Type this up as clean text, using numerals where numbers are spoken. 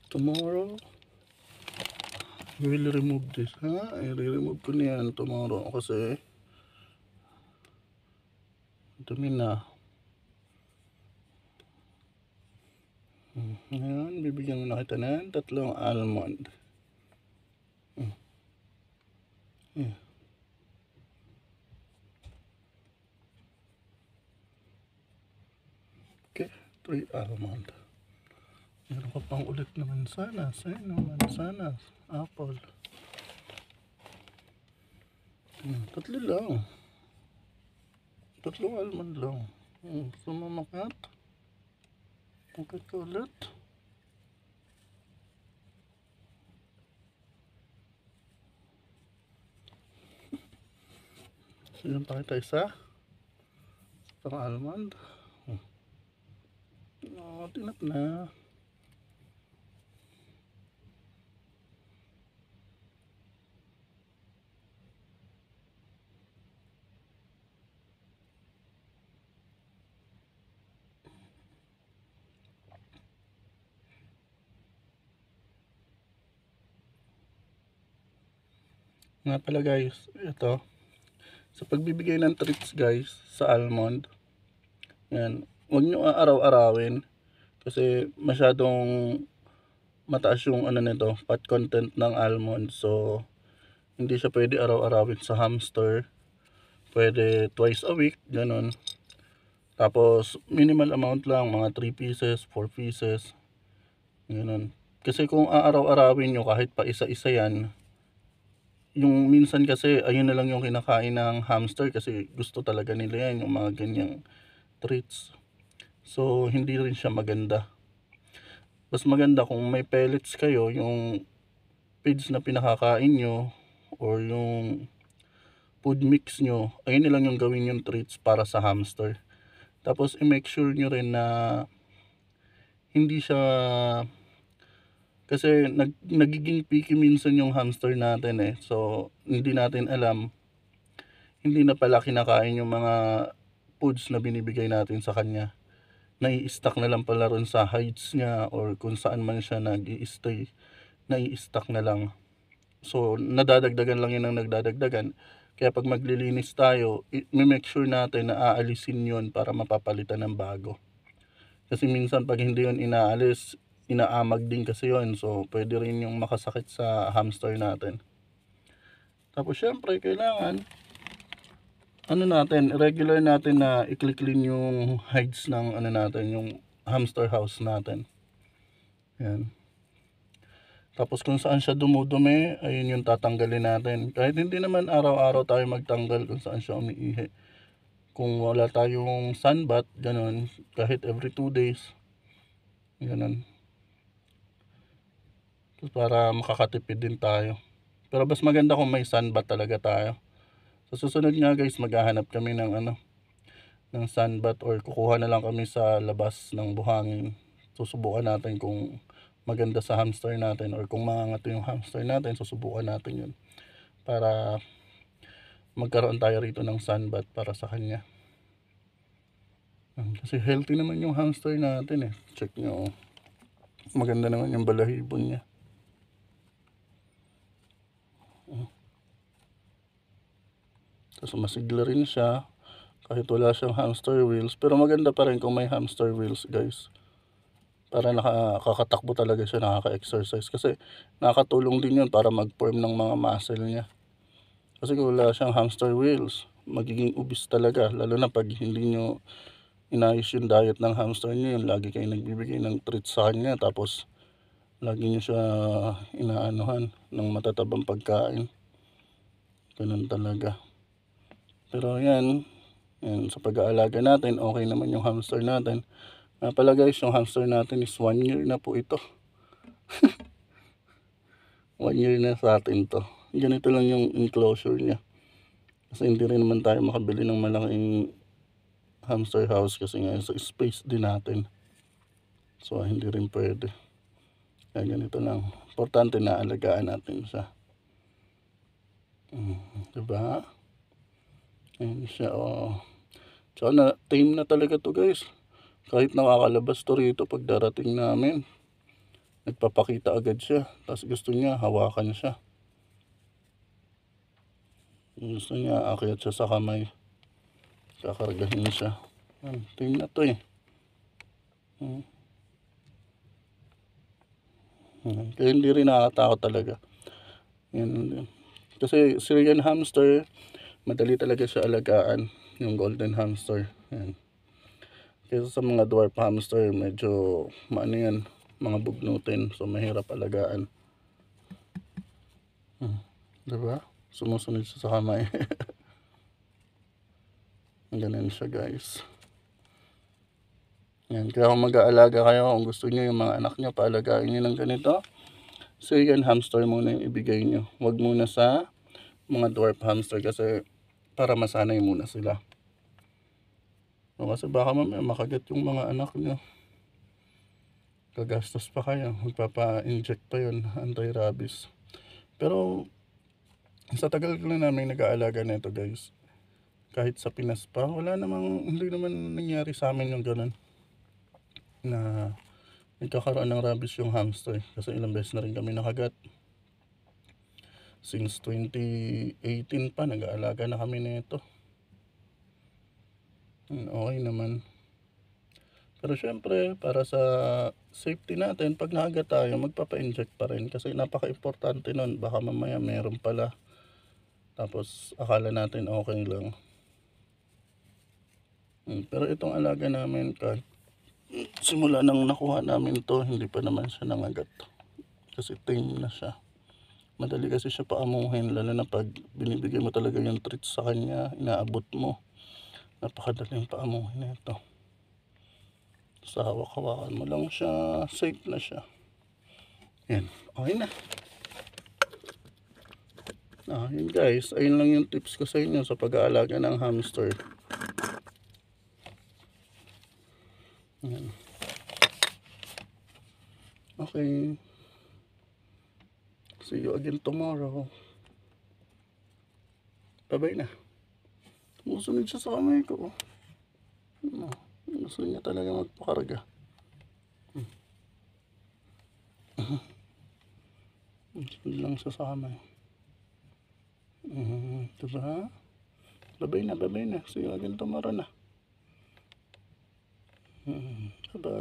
Tomorrow, I will remove this. I-remove ko na yan tomorrow kasi dumi na. Ngayon, bibigyan mo na kita ng 3 almond. Okay, 3 almond. Meron ka pang ulit na mansanas. Mansanas, apple. 3 lang. 3 almond lang. Gusto mo makat? Makat ka ulit? Silang pa kita isa. Isang almond. Tinap na. Nga pala guys, ito. Sa pagbibigay ng treats guys, sa almond. Yan. Huwag nyo araw-arawin. Kasi masyadong mataas yung ano nito, fat content ng almond. So, hindi siya pwede araw-arawin sa hamster. Pwede twice a week, ganun. Tapos, minimal amount lang, mga 3 pieces, 4 pieces. Ganun. Kasi kung aaraw-arawin nyo, kahit pa isa-isa yan, yung minsan kasi, ayun na lang yung kinakain ng hamster kasi gusto talaga nila yan, yung mga ganyang treats. So, hindi rin siya maganda. Mas maganda kung may pellets kayo, yung feeds na pinakakain nyo, or yung food mix nyo, ayun na lang yung gawin yung treats para sa hamster. Tapos, i-make sure nyo rin na hindi siya, kasi nagiging picky minsan yung hamster natin eh. So, hindi natin alam, hindi na pala kinakain yung mga foods na binibigay natin sa kanya. Nai-stack na lang pala ron sa hides niya or kung saan man siya nag-i-stay, nai-stack na lang. So, nadadagdagan lang yun ang nagdadagdagan. Kaya pag maglilinis tayo, i-make sure natin na aalisin yun para mapapalitan ng bago. Kasi minsan pag hindi yun inaalis, inaamag din kasi yun. So, pwede rin yung makasakit sa hamster natin. Tapos, syempre, kailangan, ano natin, regular natin na i-clean yung hides ng ano natin, yung hamster house natin. Yan. Tapos kung saan siya dumudumi, ayun yung tatanggalin natin. Kahit hindi naman araw-araw tayo magtanggal kung saan siya umiihi. Kung wala tayong sunbath, ganun, kahit every 2 days, ganun. Para makakatipid din tayo. Pero mas maganda kung may sunbath talaga tayo. Sa susunod nga guys, maghahanap kami ng ng sunbath or kukuha na lang kami sa labas ng buhangin. Susubukan natin kung maganda sa hamster natin or kung mangangato yung hamster natin, susubukan natin yun para magkaroon tayo rito ng sunbath para sa kanya. Kasi healthy naman yung hamster natin eh. Check nyo, maganda naman yung balahibon niya. Tapos masigla rin siya kahit wala siyang hamster wheels. Pero maganda pa rin kung may hamster wheels guys. Para nakakatakbo talaga siya, nakaka-exercise. Kasi nakakatulong din yun para mag-form ng mga muscle niya. Kasi kung wala siyang hamster wheels, magiging obese talaga. Lalo na pag hindi nyo inayos yung diet ng hamster nyo, yung lagi kayo nagbibigay ng treats sa kanya. Tapos lagi nyo siya inaanuhan ng matatabang pagkain. Ganun talaga. Pero yan sa pag-aalaga natin, okay naman yung hamster natin. Pala guys, yung hamster natin is 1 year na po ito. 1 year na sa atin to. Ganito lang yung enclosure niya. Kasi hindi rin naman tayo makabili ng malaking hamster house kasi nga sa space din natin. So hindi rin pwede. Kaya ganito lang. Importante na alagaan natin siya. Diba? Ayan siya, oh. Tsaka na, tame na talaga to guys. Kahit nakakalabas to rito pag darating namin. nagpapakita agad siya. Tapos gusto niya hawakan siya. Gusto niya aakyat siya sa kamay. Kakargahin siya. Tingnan na to eh. Kaya hindi rin nakakatakot talaga. Yan. Kasi Syrian hamster, madali talaga siya alagaan. Yung golden hamster. Yan. Kaysa sa mga dwarf hamster, medyo maano yan, mga bugnutin. So mahirap alagaan. Diba? Sumusunod siya sa kamay. Ganun siya guys. Yan. Kaya kung mag-aalaga kayo, kung gusto niyo yung mga anak niyo, paalagaan niyo ng ganito, Syrian hamster muna yung ibigay niyo. Huwag muna sa mga dwarf hamster kasi para masanay muna sila. So, kasi baka mamaya makagat yung mga anak niyo. Gagastos pa kayo. Magpapa-inject pa yun, anti-rabies. Pero sa tagal ko na namin nag-aalaga nito guys, kahit sa Pinas pa, hindi naman nangyari sa amin yung ganun na nagkakaroon ng rabies yung hamster. Kasi ilang beses na rin kami nakagat. Since 2018 pa, nag-aalaga na kami nito. Okay naman. Pero syempre, para sa safety natin, pag nakagat tayo, magpapa-inject pa rin. Kasi napaka-importante nun. Baka mamaya meron pala. Tapos akala natin okay lang. Pero itong alaga namin, simula nang nakuha namin to, hindi pa naman siya nangagat. Kasi tame na siya. Madali kasi siya paamuhin, lalo na pag binibigay mo talaga yung treats sa kanya, inaabot mo. Napakadaling paamuhin na ito. Sa hawak-hawakan mo lang siya, safe na siya. Yan, okay na. Yun guys, ayun lang yung tips ko sa inyo sa pag-aalaga ng hamster. Yan. Okay. See you again tomorrow. Bye-bye na. Musunod siya sa kamay ko. Gusto niya talaga magpakarga. Musunod lang siya sa kamay. Diba? Bye-bye na. See you again tomorrow na. Bye-bye.